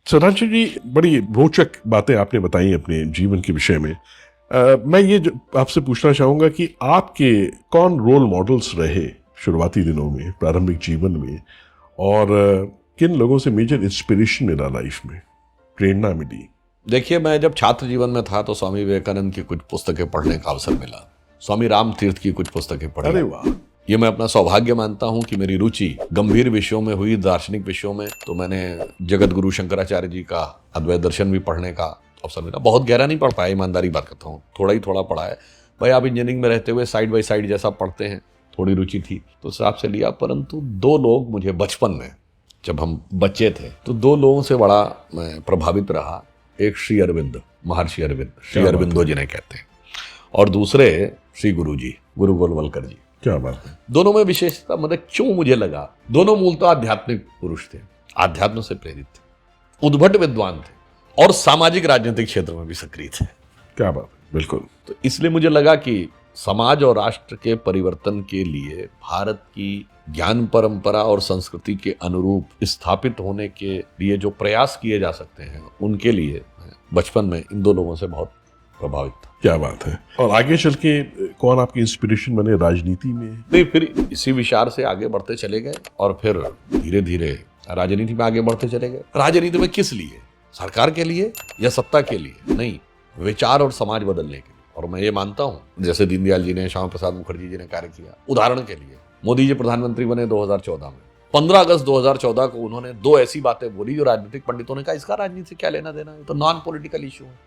सदाशिव जी, बड़ी रोचक बातें आपने बताई अपने जीवन के विषय में। मैं ये आपसे पूछना चाहूँगा कि आपके कौन रोल मॉडल्स रहे शुरुआती दिनों में, प्रारंभिक जीवन में, और किन लोगों से मेजर इंस्पिरेशन मिला, लाइफ में प्रेरणा मिली? देखिए, मैं जब छात्र जीवन में था तो स्वामी विवेकानंद की कुछ पुस्तकें पढ़ने का अवसर मिला, स्वामी राम तीर्थ की कुछ पुस्तकें पढ़ी। अरे वाह! ये मैं अपना सौभाग्य मानता हूँ कि मेरी रुचि गंभीर विषयों में हुई, दार्शनिक विषयों में। तो मैंने जगत गुरु शंकराचार्य जी का अद्वैत दर्शन भी पढ़ने का अवसर मिला। बहुत गहरा नहीं पढ़ पाया, ईमानदारी बात करता हूँ, थोड़ा पढ़ा है। भाई, आप इंजीनियरिंग में रहते हुए साइड बाई साइड जैसा पढ़ते हैं, थोड़ी रुचि थी तो उस हिसाब से लिया। परंतु दो लोग मुझे बचपन में, जब हम बच्चे थे, तो दो लोगों से बड़ा मैं प्रभावित रहा। एक श्री अरविंद, महर्षि अरविंद, श्री अरविंदो जिन्हें कहते हैं, और दूसरे श्री गुरु जी, गुरु गोलवलकर जी। क्या बात है! दोनों में विशेषता, मतलब क्यों मुझे लगा, दोनों मूलतः आध्यात्मिक पुरुष थे, आध्यात्म से प्रेरित थे, उद्भट विद्वान थे और सामाजिक राजनीतिक क्षेत्र में भी सक्रिय थे। क्या बात है! बिल्कुल। तो इसलिए मुझे लगा कि समाज और राष्ट्र के परिवर्तन के लिए भारत की ज्ञान परंपरा और संस्कृति के अनुरूप स्थापित होने के लिए जो प्रयास किए जा सकते हैं, उनके लिए बचपन में इन दो लोगों से बहुत प्रभावित था। क्या बात है! और आगे चल के कौन आपकी इंस्पिरेशन बने राजनीति में? नहीं, फिर इसी विचार से आगे बढ़ते चले गए और फिर धीरे धीरे राजनीति में आगे बढ़ते चले गए। राजनीति में किस लिए? सरकार के लिए या सत्ता के लिए? नहीं, विचार और समाज बदलने के लिए। और मैं ये मानता हूँ, जैसे दीनदयाल जी ने, श्यामा प्रसाद मुखर्जी जी ने कार्य किया। उदाहरण के लिए, मोदी जी प्रधानमंत्री बने 2014 में। 15 अगस्त 2014 को उन्होंने दो ऐसी बातें बोली जो राजनीतिक पंडितों ने कहा इसका राजनीति से क्या लेना देना है, तो नॉन पॉलिटिकल इशू है।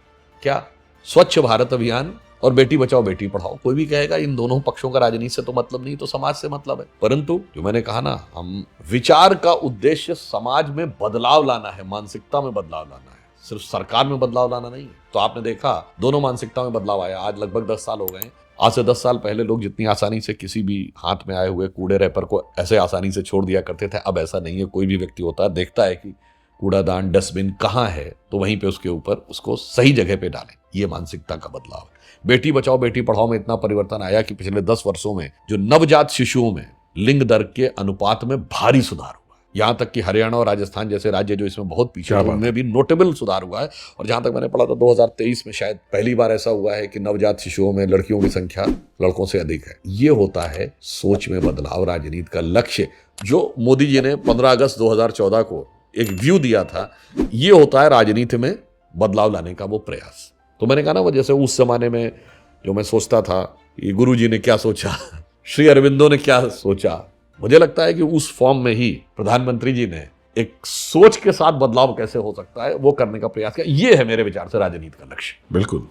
क्या? स्वच्छ भारत अभियान और बेटी बचाओ बेटी पढ़ाओ। कोई भी कहेगा इन दोनों पक्षों का राजनीति से तो मतलब नहीं, तो समाज से मतलब है। परंतु जो मैंने कहा ना, हम विचार का उद्देश्य समाज में बदलाव लाना है, मानसिकता में बदलाव लाना है, सिर्फ सरकार में बदलाव लाना नहीं है। तो आपने देखा दोनों मानसिकता में बदलाव आया। आज लगभग 10 साल हो गए। आज से 10 साल पहले लोग जितनी आसानी से किसी भी हाथ में आए हुए कूड़े रैपर को ऐसे आसानी से छोड़ दिया करते थे, अब ऐसा नहीं है। कोई भी व्यक्ति होता है, देखता है कि कूड़ादान, डस्टबिन कहाँ है, तो वहीं पे उसके ऊपर उसको सही जगह पे डालें। ये मानसिकता का बदलाव है। बेटी बचाओ बेटी पढ़ाओ में इतना परिवर्तन आया कि पिछले 10 वर्षों में जो नवजात शिशुओं में लिंग दर के अनुपात में भारी सुधार हुआ। यहाँ तक कि हरियाणा और राजस्थान जैसे राज्य जो इसमें बहुत पीछे हैं, उनमें भी नोटेबल सुधार हुआ है। और जहां तक मैंने पढ़ा था 2023 में शायद पहली बार ऐसा हुआ है कि नवजात शिशुओं में लड़कियों की संख्या लड़कों से अधिक है। ये होता है सोच में बदलाव। राजनीति का लक्ष्य जो मोदी जी ने 15 अगस्त 2014 को एक व्यू दिया था, ये होता है राजनीति में बदलाव लाने का वो प्रयास। तो मैंने कहा ना, वो जैसे उस जमाने में जो मैं सोचता था कि गुरु जी ने क्या सोचा, श्री अरविंदो ने क्या सोचा, मुझे लगता है कि उस फॉर्म में ही प्रधानमंत्री जी ने एक सोच के साथ बदलाव कैसे हो सकता है वो करने का प्रयास किया। ये है मेरे विचार से राजनीति का लक्ष्य। बिल्कुल।